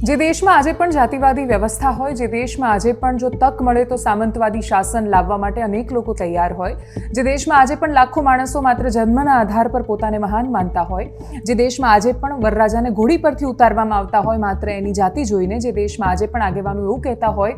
જે દેશમાં આજે પણ જાતિવાદી વ્યવસ્થા હોય, જે દેશમાં આજે પણ જો તક મળે તો સામંતવાદી શાસન લાવવા માટે અનેક લોકો તૈયાર હોય, જે દેશમાં આજે પણ લાખો માણસો માત્ર જન્મના આધાર પર પોતાને મહાન માનતા હોય, જે દેશમાં આજે પણ વરરાજાને ઘોડી પરથી ઉતારવામાં આવતા હોય માત્ર એની જાતિ જોઈને, જે દેશમાં આજે પણ આગેવાનો એવું કહેતા હોય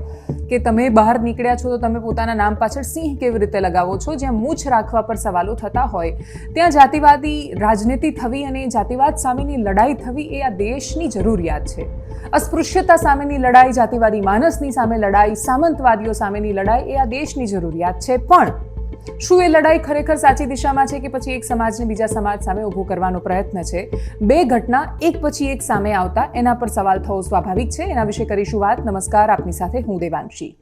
કે તમે બહાર નીકળ્યા છો તો તમે પોતાના નામ પાછળ સિંહ કેવી રીતે લગાવો છો, જ્યાં મૂછ રાખવા પર સવાલો થતા હોય, ત્યાં જાતિવાદી રાજનીતિ થવી અને જાતિવાદ સામેની લડાઈ થવી એ આ દેશની જરૂરિયાત છે. અસ્પૃશ્યતા સામેની લડાઈ, જાતિવાદી માનસની સામે લડાઈ, સામંતવાદીઓ સામેની લડાઈ એ આ દેશની જરૂરિયાત છે. પણ શું એ લડાઈ ખરેખર સાચી દિશામાં છે કે પછી એક સમાજને બીજા સમાજ સામે ઊભો કરવાનો પ્રયત્ન છે? બે ઘટના એક પછી એક સામે આવતા એના પર સવાલ થવો સ્વાભાવિક છે. એના વિશે કરીશું વાત. નમસ્કાર, આપની સાથે હું દેવાંશી.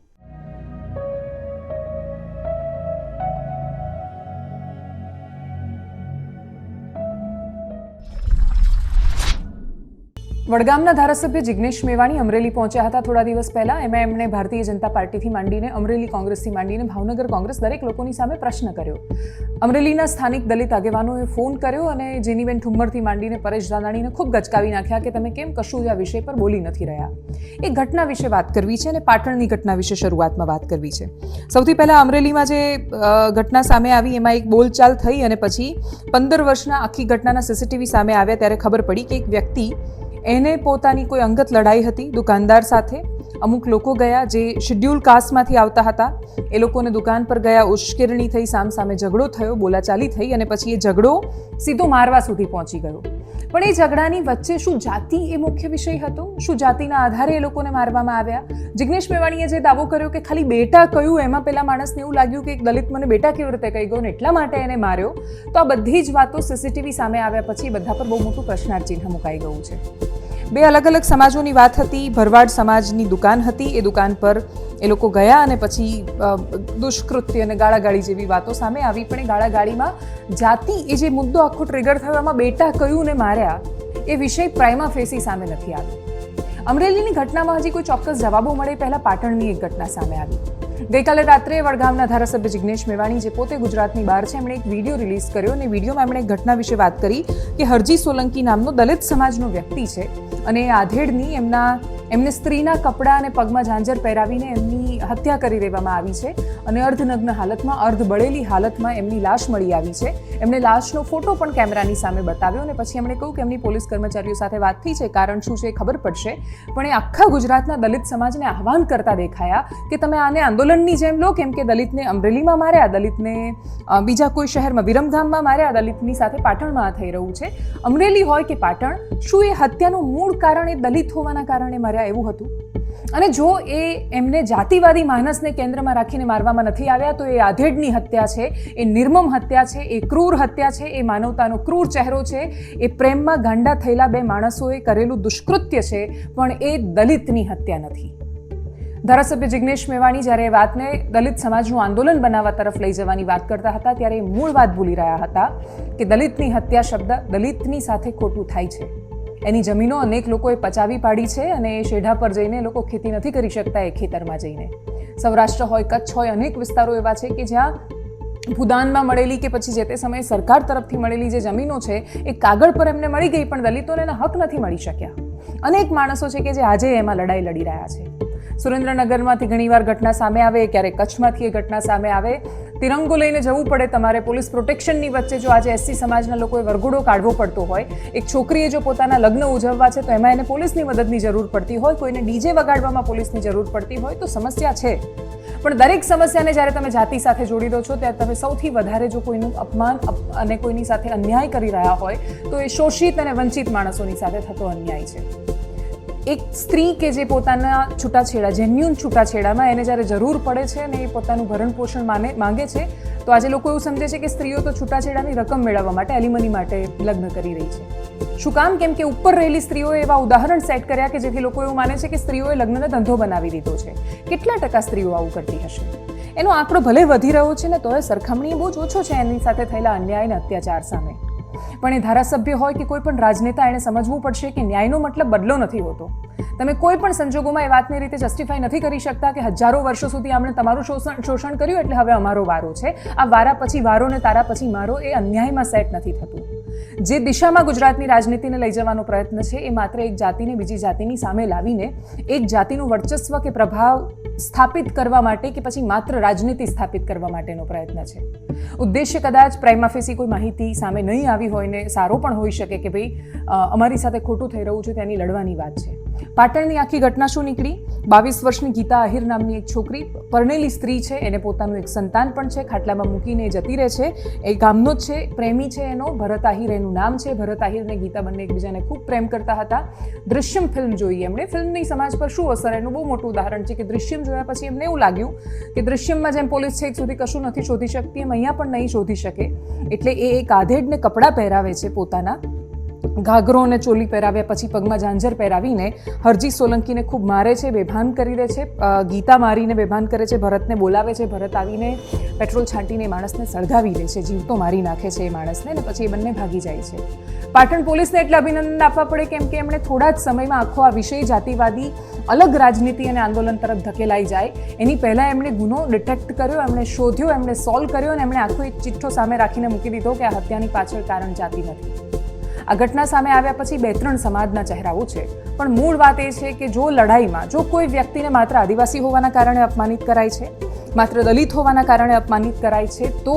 વડગામના ધારાસભ્ય જિગ્નેશ મેવાણી અમરેલી પહોંચ્યા હતા થોડા દિવસ પહેલા. એમાં એમણે ભારતીય જનતા પાર્ટીથી માંડીને અમરેલી કોંગ્રેસથી માંડીને ભાવનગર કોંગ્રેસ દરેક લોકોની સામે પ્રશ્ન કર્યો. અમરેલીના સ્થાનિક દલિત આગેવાનોએ ફોન કર્યો અને જેનીબેન ઠુમ્મરથી માંડીને પરેશ ધાનાણીને ખૂબ ગચકાવી નાખ્યા કે તમે કેમ કશું આ વિષય પર બોલી નથી રહ્યા. એ ઘટના વિશે વાત કરવી છે અને પાટણની ઘટના વિશે શરૂઆતમાં વાત કરવી છે. સૌથી પહેલા અમરેલીમાં જે ઘટના સામે આવી એમાં એક બોલચાલ થઈ અને પછી 15 વર્ષના આખી ઘટનાના સીસીટીવી સામે આવ્યા ત્યારે ખબર પડી કે એક વ્યક્તિ એને પોતાની કોઈ અંગત લડાઈ હતી દુકાનદાર સાથે. અમુક લોકો ગયા જે શેડ્યુલ કાસ્ટમાંથી આવતા હતા. એ લોકોને દુકાન પર ગયા, ઉશ્કેરણી થઈ, સામસામે ઝઘડો થયો, બોલાચાલી થઈ અને પછી એ ઝઘડો સીધો મારવા સુધી પહોંચી ગયો. પણ એ ઝઘડાની વચ્ચે શું જાતિ એ મુખ્ય વિષય હતો? શું જાતિના આધારે એ લોકોને મારવામાં આવ્યા? જિગ્નેશ મેવાણીએ જે દાવો કર્યો કે ખાલી બેટા કહ્યું એમાં પેલા માણસને એવું લાગ્યું કે એક દલિત મને બેટા કેવી રીતે કહી ગયો ને એટલા માટે એને માર્યો. તો આ બધી જ વાતો સીસીટીવી સામે આવ્યા પછી બધા પર બહુ મોટું પ્રશ્નાર્થ ચિહ્ન મુકાઈ ગયું છે. બે અલગ અલગ સમાજોની વાત હતી. ભરવાડ સમાજની દુકાન હતી. એ દુકાન પર એ લોકો ગયા અને પછી દુષ્કૃત્ય અને ગાળાગાળી જેવી વાતો સામે આવી. પણ એ ગાળાગાળીમાં જાતિ એ જે મુદ્દો આખો ટ્રિગર થયો એમાં બેટા કયું ને માર્યા એ વિષય પ્રાઇમા ફેસી સામે નથી આવ્યો. અમરેલીની ઘટનામાં હજી કોઈ ચોક્કસ જવાબો મળે પહેલા પાટણની એક ઘટના સામે આવી. ગઈકાલે રાત્રે વડગામના ધારાસભ્ય જિગ્નેશ મેવાણી જે પોતે ગુજરાતની બહાર છે એમણે એક વિડીયો રિલીઝ કર્યો અને વિડીયોમાં એમણે એક ઘટના વિશે વાત કરી કે હરજી સોલંકી નામનો દલિત સમાજનો વ્યક્તિ છે અને એ આધેડની એમને સ્ત્રીના કપડાં અને પગમાં ઝાંઝર પહેરાવીને એમની હત્યા કરી દેવામાં આવી છે અને અર્ધનગ્ન હાલતમાં, અર્ધ બળેલી હાલતમાં એમની લાશ મળી આવી છે. એમણે લાશનો ફોટો પણ કેમેરાની સામે બતાવ્યો અને પછી એમણે કહ્યું કે એમની પોલીસ કર્મચારીઓ સાથે વાત થઈ છે, કારણ શું છે એ ખબર પડશે. પણ એ આખા ગુજરાતના દલિત સમાજને આહવાન કરતા દેખાયા કે તમે આને આંદોલનની જેમ લો, કેમ કે દલિતને અમરેલીમાં માર્યા, દલિતને બીજા કોઈ શહેરમાં વિરમગામમાં માર્યા, દલિતની સાથે પાટણમાં થઈ રહ્યું છે. અમરેલી હોય કે પાટણ, શું એ હત્યાનું મૂળ કારણ એ દલિત હોવાના કારણે માર્યા એવું હતું? અને જો એ એમને જાતિવાદી માનસને કેન્દ્રમાં રાખીને મારવામાં નથી આવ્યા તો એ આધેડની હત્યા છે, એ નિર્મમ હત્યા છે, એ ક્રૂર હત્યા છે, એ માનવતાનો ક્રૂર ચહેરો છે, એ પ્રેમમાં ગાંડા થયેલા બે માણસોએ કરેલું દુષ્કૃત્ય છે, પણ એ દલિતની હત્યા નથી. ધારાસભ્ય જિગ્નેશ મેવાણી જ્યારે એ વાતને દલિત સમાજનું આંદોલન બનાવવા તરફ લઈ જવાની વાત કરતા હતા ત્યારે એ મૂળ વાત ભૂલી રહ્યા હતા કે દલિતની હત્યા શબ્દ દલિતની સાથે ખોટું થાય છે. એની જમીનો અનેક લોકોએ પચાવી પાડી છે અને એ શેઢા પર જઈને લોકો ખેતી નથી કરી શકતા એ ખેતરમાં જઈને. સૌરાષ્ટ્ર હોય, કચ્છ હોય, અનેક વિસ્તારો એવા છે કે જ્યાં ભૂદાનમાં મળેલી કે પછી જે તે સમયે સરકાર તરફથી મળેલી જે જમીનો છે એ કાગળ પર એમને મળી ગઈ પણ દલિતોને એના હક નથી મળી શક્યા. અનેક માણસો છે કે જે આજે એમાં લડાઈ લડી રહ્યા છે. સુરેન્દ્રનગરમાંથી ઘણીવાર ઘટના સામે આવે, ક્યારેક કચ્છમાંથી એ ઘટના સામે આવે. તિરંગો લઈને જવું પડે તમારે પોલીસ પ્રોટેક્શનની વચ્ચે. જો આજે એસસી સમાજના લોકોએ વરઘોડો કાઢવો પડતો હોય, એક છોકરીએ જો પોતાના લગ્ન ઉજવવા છે તો એમાં એને પોલીસની મદદની જરૂર પડતી હોય, કોઈને ડીજે વગાડવામાં પોલીસની જરૂર પડતી હોય તો સમસ્યા છે. પણ દરેક સમસ્યાને જ્યારે તમે જાતિ સાથે જોડી દો છો ત્યારે તમે સૌથી વધારે જો કોઈનું અપમાન અને કોઈની સાથે અન્યાય કરી રહ્યા હોય તો એ શોષિત અને વંચિત માણસોની સાથે થતો અન્યાય છે. એક સ્ત્રી કે જે પોતાના છૂટાછેડા, જેન્યુન છૂટાછેડામાં એને જ્યારે જરૂર પડે છે અને એ પોતાનું ભરણ પોષણ માંગે છે તો આજે લોકો એવું સમજે છે કે સ્ત્રીઓ તો છૂટાછેડાની રકમ મેળવવા માટે, એલિમની માટે લગ્ન કરી રહી છે. શું કામ? કેમ કે ઉપર રહેલી સ્ત્રીઓએ એવા ઉદાહરણ સેટ કર્યા કે જેથી લોકો એવું માને છે કે સ્ત્રીઓએ લગ્નને ધંધો બનાવી દીધો છે. કેટલા ટકા સ્ત્રીઓ આવું કરતી હશે? એનો આંકડો ભલે વધી રહ્યો છે ને તો એ સરખામણી બહુ જ ઓછો છે એની સાથે થયેલા અન્યાય અને અત્યાચાર સામે. પણ એ ધારાસભ્ય હોય કે કોઈ પણ રાજનેતા એને સમજવું પડશે કે ન્યાયનો મતલબ બદલો નથી હોતો. તમે કોઈ પણ સંજોગોમાં એ વાતની રીતે જસ્ટિફાઈ નથી કરી શકતા કે હજારો વર્ષો સુધી આપણે તમારું શોષણ કર્યું એટલે હવે અમારો વારો છે. આ વારા પછી વારો ને તારા પછી મારો એ અન્યાયમાં સેટ નથી થતું. જે દિશામાં ગુજરાતની રાજનીતિને લઈ જવાનો પ્રયત્ન છે એ માત્ર એક જાતિને બીજી જાતિની સામે લાવીને એક જાતિનું વર્ચસ્વ કે પ્રભાવ સ્થાપિત કરવા માટે કે પછી માત્ર રાજનીતિ સ્થાપિત કરવા માટેનો પ્રયત્ન છે. ઉદ્દેશ્ય કદાચ પ્રાઇમા ફેસી કોઈ માહિતી સામે નહીં આવી હોય ને સારો પણ હોઈ શકે કે ભાઈ અમારી સાથે ખોટું થઈ રહ્યું છે તેની લડવાની વાત છે. પાટણની આખી ઘટના શું નીકળી? 22 વર્ષની ગીતા આહિર નામની એક છોકરી, પરણેલી સ્ત્રી છે, એને પોતાનું એક સંતાન પણ છે, ખાટલામાં મૂકીને જતી રહે છે. એ ગામનો જ છે, પ્રેમી છે એનો, ભરત આહિર એનું નામ છે. ભરત આહિર ને ગીતા બંને એકબીજાને ખૂબ પ્રેમ કરતા હતા. દૃશ્યમ ફિલ્મ જોઈ એમણે. ફિલ્મની સમાજ પર શું અસર, એનું બહુ મોટું ઉદાહરણ છે કે દૃશ્યમ જોયા પછી એમને એવું લાગ્યું કે દૃશ્યમમાં જેમ પોલીસ છેક સુધી કશું નથી શોધી શકતી એમ અહીંયા પણ નહીં શોધી શકે. એટલે એ એક આધેડને કપડાં પહેરાવે છે, પોતાના ઘાઘરો અને ચોલી પહેરાવ્યા પછી પગમાં ઝાંઝર પહેરાવીને હરજી સોલંકીને ખૂબ મારે છે, બેભાન કરી દે છે. ગીતા મારીને બેભાન કરે છે, ભરતને બોલાવે છે. ભરત આવીને પેટ્રોલ છાંટીને માણસને સળગાવી દે છે, જીવતો મારી નાખે છે એ માણસને, અને પછી એ બંને ભાગી જાય છે. પાટણ પોલીસને એટલે અભિનંદન આપવા પડે કેમ કે એમણે થોડા જ સમયમાં આખો આ વિષય જાતિવાદી અલગ રાજનીતિ અને આંદોલન તરફ ધકેલાઈ જાય એની પહેલાં એમણે ગુનો ડિટેક્ટ કર્યો, એમણે શોધ્યો, એમણે સોલ્વ કર્યો અને એમણે આખો એક ચિઠ્ઠો સામે રાખીને મૂકી દીધો કે આ હત્યાની પાછળ કારણ જાતિ નથી. આ ઘટના સામે આવ્યા પછી 2-3 સમાજના ચહેરાઓ છે, પણ મૂળ વાત એ છે કે જો લડાઈમાં જો કોઈ વ્યક્તિને માત્ર આદિવાસી હોવાના કારણે અપમાનિત કરાય છે, માત્ર દલિત હોવાના કારણે અપમાનિત કરાય છે, તો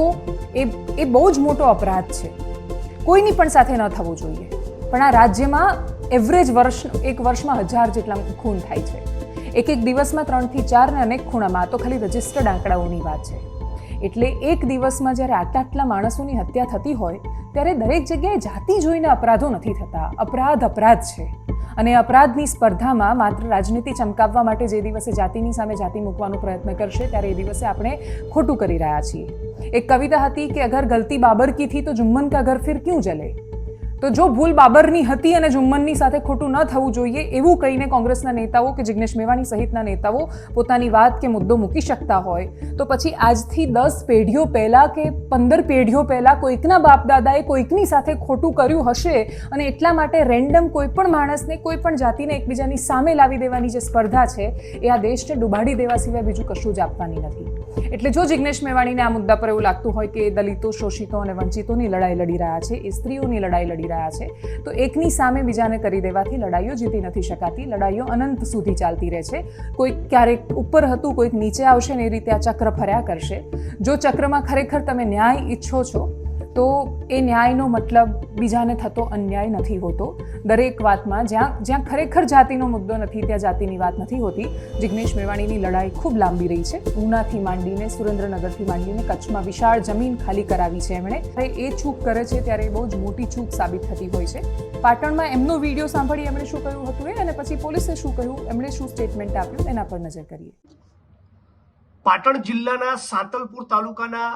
એ બહુ જ મોટો અપરાધ છે. કોઈની પણ સાથે ન થવું જોઈએ. પણ આ રાજ્યમાં એવરેજ એક વર્ષમાં 1000 જેટલા ખૂન થાય છે. એક દિવસમાં 3 થી 4 ને અનેક ખૂણામાં. તો ખાલી રજિસ્ટર્ડ આંકડાઓની વાત છે. એટલે એક દિવસમાં જ્યારે આટલા માણસોની હત્યા થતી હોય ત્યારે દરેક જગ્યાએ જાતિ જોઈને અપરાધો નથી થતા. અપરાધ છે. અને અપરાધની સ્પર્ધામાં માત્ર રાજનીતિ ચમકાવવા માટે જે દિવસે જાતિની સામે જાતિ મૂકવાનો પ્રયત્ન કરશે ત્યારે એ દિવસે આપણે ખોટું કરી રહ્યા છીએ. એક કવિતા હતી કે અગર ગલતી બાબર કી થી તો જુમ્મન કા ઘર ફિર ક્યું જલે. તો જો ભૂલ બાબરની હતી અને જુમ્મનની સાથે ખોટું ન થવું જોઈએ એવું કહીને કોંગ્રેસના નેતાઓ કે જિગ્નેશ મેવાણી સહિતના નેતાઓ પોતાની વાત કે મુદ્દો મૂકી શકતા હોય તો પછી આજથી 10 પેઢીઓ પહેલાં કે 15 પેઢીઓ પહેલાં કોઈકના બાપ દાદાએ કોઈકની સાથે ખોટું કર્યું હશે અને એટલા માટે રેન્ડમ કોઈ પણ માણસને કોઈ પણ જાતિને એકબીજાની સામે લાવી દેવાની જે સ્પર્ધા છે એ આ દેશને ડૂબાડી દેવા સિવાય બીજું કશું જ આપવાની નથી. એટલે જો જિગ્નેશ મેવાણીને આ મુદ્દા પર એવું લાગતું હોય કે દલિતો, શોષિતો અને વંચિતોની લડાઈ લડી રહ્યા છે, એ સ્ત્રીઓની લડાઈ લડી રહ્યા છે, તો એકની સામે બીજાને કરી દેવાથી લડાઈઓ જીતી નથી શકાતી. લડાઈઓ અનંત સુધી ચાલતી રહે છે. કોઈક ક્યારેક ઉપર હતું, કોઈક નીચે આવશે ને એ રીતે આ ચક્ર ફર્યા કરશે. જો ચક્રમાં ખરેખર તમે ન્યાય ઈચ્છો છો તો એ ન્યાયનો મતલબ બીજાને થતો અન્યાય નથી હોતો. દરેક વાતમાં જ્યાં ખરેખર જાતિનો મુદ્દો નથી ત્યાં જાતિની વાત નથી હોતી. જિગ્નેશ મેવાણીની લડાઈ ખૂબ લાંબી રહી છે. ઉનાથી માંડીને સુરેન્દ્રનગરથી માંડીને કચ્છમાં વિશાળ જમીન ખાલી કરાવી છે એમણે. એ ચૂક કરે છે ત્યારે બહુ જ મોટી ચૂક સાબિત થતી હોય છે. પાટણમાં એમનો વિડીયો સાંભળી એમણે શું કહ્યું હતું અને પછી પોલીસે શું કહ્યું, એમણે શું સ્ટેટમેન્ટ આપ્યું એના પર નજર કરીએ. પાટણ જિલ્લાના સાંતલપુર તાલુકાના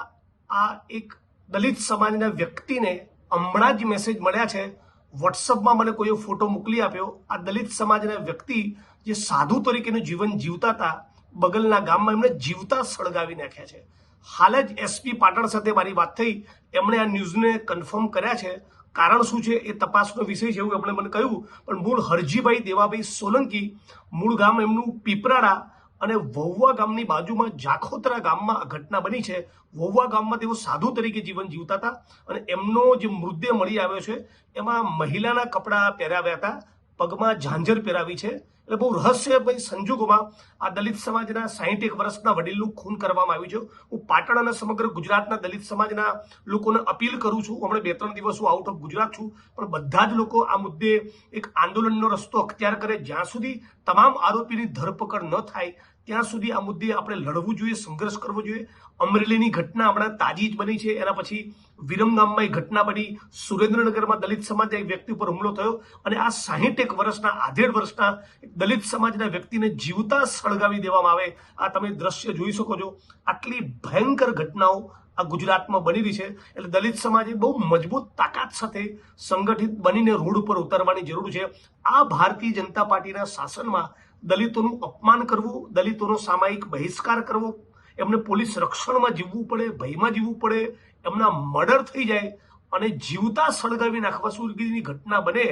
આ એક દલિત સમાજના વ્યક્તિને હમણાં જ મેસેજ મળ્યા છે. વોટ્સઅપમાં મને કોઈ ફોટો મોકલી આપ્યો. આ દલિત સમાજના વ્યક્તિ જે સાધુ તરીકેનું જીવન જીવતા હતા બગલના ગામમાં એમણે જીવતા સળગાવી નાખ્યા છે. હાલ જ એસપી પાટણ સાથે મારી વાત થઈ. એમણે આ ન્યૂઝને કન્ફર્મ કર્યા છે. કારણ શું છે એ તપાસનો વિષય છે એવું એમણે મને કહ્યું. પણ મૂળ હરજીભાઈ દેવાભાઈ સોલંકી, મૂળ ગામ એમનું પીપરાડા અને વહુવા ગામની બાજુમાં જાખોતરા ગામમાં આ ઘટના બની છે. વહુવા ગામમાં તેઓ સાધુ તરીકે જીવન જીવતા હતા અને એમનો જે મૃતદેહ મળી આવ્યો છે એમાં મહિલાના કપડાં પહેરાવ્યા હતા, પગમાં ઝાંઝર પહેરાવી છે. એટલે બહુ રહસ્યમય સંજોગોમાં આ દલિત સમાજના 61 વર્ષના વડીલનું ખૂન કરવામાં આવ્યું છે. હું પાટણ અને સમગ્ર ગુજરાતના દલિત સમાજના લોકોને અપીલ કરું છું. હમણાં 2-3 દિવસ હું આઉટ ઓફ ગુજરાત છું, પણ બધા જ લોકો આ મુદ્દે એક આંદોલનનો રસ્તો અખ્તિયાર કરે. જ્યાં સુધી તમામ આરોપીની ધરપકડ ન થાય ત્યાં સુધી આ મુદ્દે આપણે લડવું જોઈએ, સંઘર્ષ કરવો જોઈએ. અમરેલીની ઘટના હમણાં તાજી જ બની છે. એના પછી વિરમગામમાં એક ઘટના બની. સુરેન્દ્રનગરમાં દલિત સમાજના એક વ્યક્તિ ઉપર હુમલો થયો અને આ 61 વર્ષના આધેડ વર્ષના દલિત સમાજના વ્યક્તિને જીવતા સળગાવી દેવામાં આવે. આ તમે દ્રશ્ય જોઈ શકો છો. આટલી ભયંકર ઘટનાઓ આ ગુજરાતમાં બની રહી છે. એટલે દલિત સમાજે બહુ મજબૂત તાકાત સાથે સંગઠિત બનીને રોડ ઉપર ઉતરવાની જરૂર છે. આ ભારતીય જનતા પાર્ટીના શાસનમાં દલિતોનું અપમાન કરવું, દલિતોનો સામાયિક બહિષ્કાર કરવો, એમને પોલીસ રક્ષણમાં જીવવું પડે, ભયમાં જીવવું પડે, એમના મર્ડર થઈ જાય અને જીવતા સળગાવી નાખવા સુધીની ઘટના બને,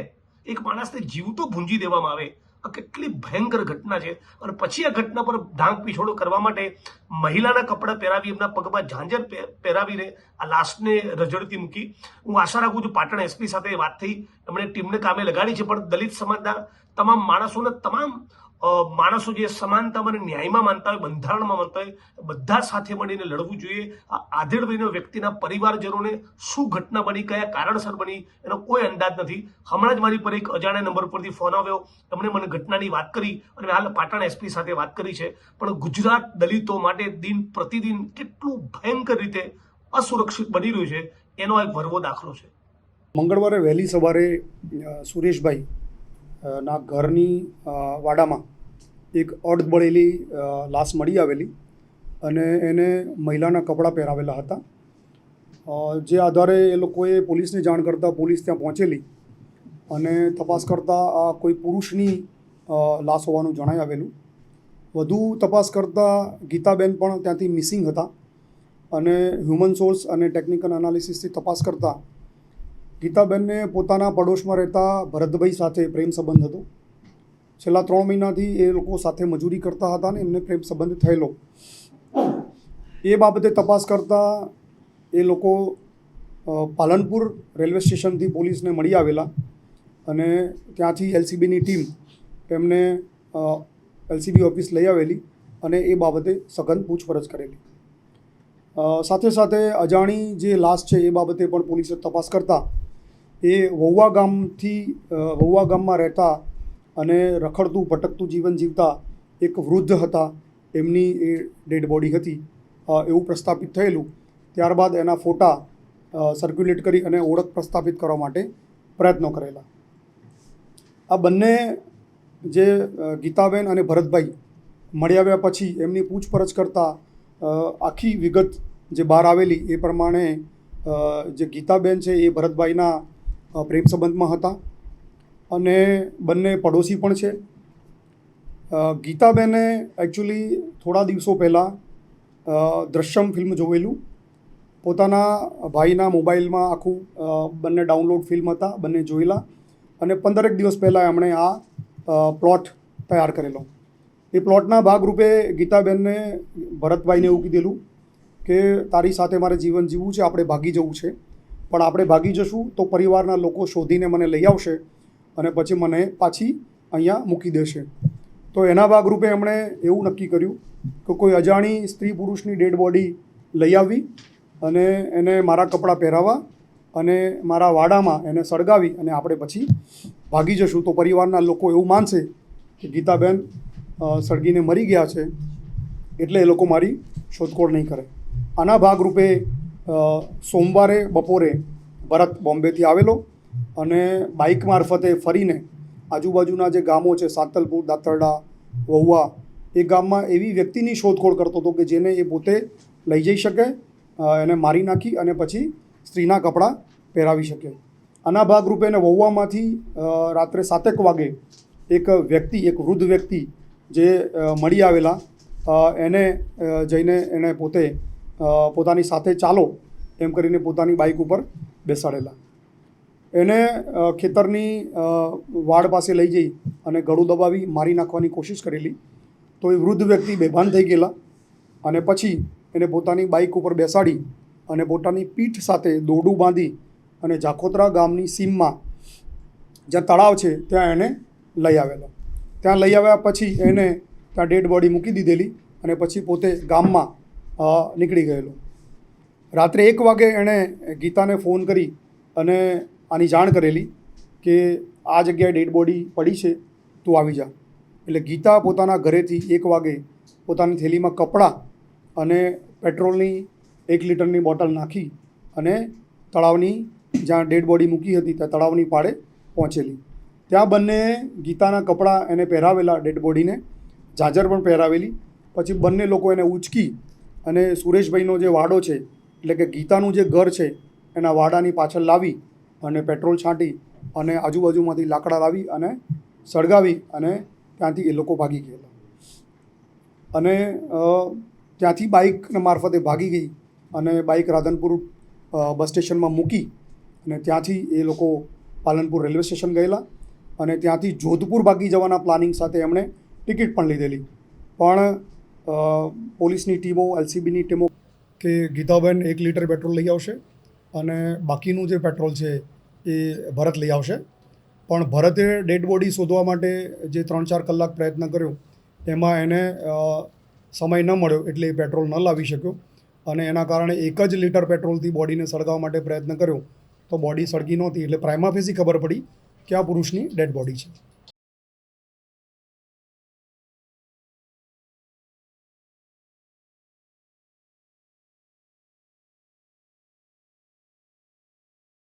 એક માણસને જીવતો ભૂંજી દેવામાં આવે, આ કેટલી ભયંકર ઘટના છે. અને પછી આ ઘટના પર ઢાંક પીછોડો કરવા માટે મહિલાના કપડાં પહેરાવી, એમના પગમાં ઝાંઝર પહેરાવીને આ લાશને રઝળતી મૂકી. હું આશા રાખું છું પાટણ એસપી સાથે વાત થઈ, એમણે ટીમને કામે લગાડી છે, પણ દલિત સમાજના તમામ માણસો જે સમાનતા અને ન્યાયમાં માનતા હોય, બંધારણમાં માનતા હોય, બધા સાથે મળીને લડવું જોઈએ. આ આધેડ વ્યક્તિના પરિવારજનોને શું ઘટના બની, કયા કારણસર બની, એનો કોઈ અંદાજ નથી. હમણાં જ મારી પર એક અજાણ્યા નંબર પરથી ફોન આવ્યો, એમણે મને ઘટનાની વાત કરી અને હાલ પાટણ એસપી સાથે વાત કરી છે. પણ ગુજરાત દલિતો માટે દિન પ્રતિદિન કેટલું ભયંકર રીતે અસુરક્ષિત બની રહ્યું છે, એનો એક વરવો દાખલો છે. મંગળવારે વહેલી સવારે સુરેશભાઈ ના ઘરની વાડામાં એક અર્ધબળેલી લાશ મળી આવેલી અને એને મહિલાના કપડાં પહેરાવેલા હતા. જે આધારે એ લોકોએ પોલીસને જાણ કરતાં પોલીસ ત્યાં પહોંચેલી અને તપાસ કરતાં આ કોઈ પુરુષની લાશ હોવાનું જણાઈ આવેલું. વધુ તપાસ કરતાં ગીતાબેન પણ ત્યાંથી મિસિંગ હતા અને હ્યુમન સોર્સ અને ટેકનિકલ એનાલિસિસથી તપાસ કરતાં ગીતાબેનને પોતાના પડોશમાં રહેતા ભરતભાઈ સાથે પ્રેમ સંબંધ હતો. છેલ્લા 3 મહિનાથી એ લોકો સાથે મજૂરી કરતા હતા અને એમને પ્રેમ સંબંધ થયેલો. એ બાબતે તપાસ કરતાં એ લોકો પાલનપુર રેલવે સ્ટેશનથી પોલીસને મળી આવેલા અને ત્યાંથી એલસીબીની ટીમ એમને એલસીબી ઓફિસ લઈ આવેલી અને એ બાબતે સઘન પૂછપરછ કરેલી. સાથે સાથે અજાણી જે લાશ છે એ બાબતે પણ પોલીસે તપાસ કરતાં એ વહુવા ગામમાં રહેતા અને રખડતું ભટકતું જીવન જીવતા એક વૃદ્ધ હતા, એમની એ ડેડ બોડી હતી એવું પ્રસ્થાપિત થયેલું. ત્યારબાદ એના ફોટા સર્ક્યુલેટ કરી અને ઓળખ પ્રસ્થાપિત કરવા માટે પ્રયત્નો કરેલા. આ બંને જે ગીતાબેન અને ભરતભાઈ મળી આવ્યા પછી એમની પૂછપરછ કરતાં આખી વિગત જે બહાર આવેલી એ પ્રમાણે જે ગીતાબેન છે એ ભરતભાઈના પ્રેમ સંબંધમાં હતા અને બંને પડોશી પણ છે. ગીતાબેને એકચ્યુઅલી થોડા દિવસો પહેલાં દ્રશ્યમ ફિલ્મ જોવેલું. પોતાના ભાઈના મોબાઈલમાં આખું બંને ડાઉનલોડ ફિલ્મ હતા, બંને જોયેલા અને 15 દિવસ પહેલાં એમણે આ પ્લોટ તૈયાર કરેલો. એ પ્લોટના ભાગરૂપે ગીતાબેનને ભરતભાઈને એવું કીધેલું કે તારી સાથે મારે જીવન જીવવું છે, આપણે ભાગી જવું છે, પણ આપણે ભાગી જશું તો પરિવારના લોકો શોધીને મને લઈ આવશે અને પછી મને પાછી અહીંયા મૂકી દેશે. તો એના ભાગરૂપે એમણે એવું નક્કી કર્યું કે કોઈ અજાણી સ્ત્રી પુરુષની ડેડ બોડી લઈ આવી અને એને મારા કપડાં પહેરાવવા અને મારા વાડામાં એને સળગાવી અને આપણે પછી ભાગી જશું તો પરિવારના લોકો એવું માનશે કે ગીતાબેન સળગીને મરી ગયા છે, એટલે એ લોકો મારી શોધખોળ નહીં કરે. આના ભાગરૂપે સોમવારે બપોરે ભરત બોમ્બેથી આવેલો અને બાઇક મારફતે ફરીને આજુબાજુના જે ગામો છે સાતલપુર, દાતરડા, વહુવા, એ ગામમાં એવી વ્યક્તિની શોધખોળ કરતો હતો કે જેને એ પોતે લઈ જઈ શકે, એને મારી નાખી અને પછી સ્ત્રીના કપડાં પહેરાવી શકે. આના ભાગરૂપે એને વહુવામાંથી રાત્રે 7 વાગે એક વૃદ્ધ વ્યક્તિ જે મળી આવેલા એને જઈને એણે પોતાની સાથે ચાલો એમ કરીને પોતાની બાઇક ઉપર બેસાડેલા. એને ખેતરની વાડ પાસે લઈ જઈ અને ગળું દબાવી મારી નાખવાની કોશિશ કરેલી. તો એ વૃદ્ધ વ્યક્તિ બેભાન થઈ ગયેલા અને પછી એને પોતાની બાઇક ઉપર બેસાડી અને પોતાની પીઠ સાથે દોરડું બાંધી અને જાખોત્રા ગામની સીમમાં જ્યાં તળાવ છે ત્યાં એને લઈ આવેલો. ત્યાં લઈ આવ્યા પછી એને ત્યાં ડેડ બોડી મૂકી દીધેલી અને પછી પોતે ગામમાં નીકળી ગયેલો. રાત્રે 1 વાગે એણે ગીતાને ફોન કરી અને આની જાણ કરેલી કે આ જગ્યાએ ડેડ બોડી પડી છે, તું આવી જા. એટલે ગીતા પોતાના ઘરેથી 1 વાગે પોતાની થેલીમાં કપડાં અને પેટ્રોલની 1 લીટરની બોટલ નાખી અને તળાવની જ્યાં ડેડ બોડી મૂકી હતી ત્યાં તળાવની પાળે પહોંચેલી. ત્યાં બંને ગીતાના કપડાં એને પહેરાવેલા, ડેડ બોડીને ઝાંઝર પણ પહેરાવેલી. પછી બંને લોકો એને ઉંચકી અને સુરેશભાઈનો જે વાડો છે એટલે કે ગીતાનું જે ઘર છે એના વાડાની પાછળ લાવી અને પેટ્રોલ છાંટી અને આજુબાજુમાંથી લાકડા લાવી અને સળગાવી અને ત્યાંથી એ લોકો ભાગી ગયેલા. અને ત્યાંથી બાઇક મારફતે ભાગી ગઈ અને બાઇક રાધનપુર બસ સ્ટેશનમાં મૂકી અને ત્યાંથી એ લોકો પાલનપુર રેલવે સ્ટેશન ગયેલા અને ત્યાંથી જોધપુર ભાગી જવાના પ્લાનિંગ સાથે એમણે ટિકિટ પણ લીધેલી. પણ પોલીસની ટીમો, એલસીબીની ટીમો કે ગીતાબેન 1 લીટર પેટ્રોલ લઈ આવશે અને બાકીનું જે પેટ્રોલ છે એ ભરત લઈ આવશે. પણ ભરતે ડેડ બોડી શોધવા માટે જે 3-4 કલાક પ્રયત્ન કર્યો એમાં એને સમય ન મળ્યો એટલે એ પેટ્રોલ ન લાવી શક્યો અને એના કારણે 1 જ લીટર પેટ્રોલથી બોડીને સળગાવવા માટે પ્રયત્ન કર્યો તો બોડી સળગી નહોતી. એટલે પ્રાઇમા ફેસી ખબર પડી કે આ પુરુષની ડેડ બોડી છે.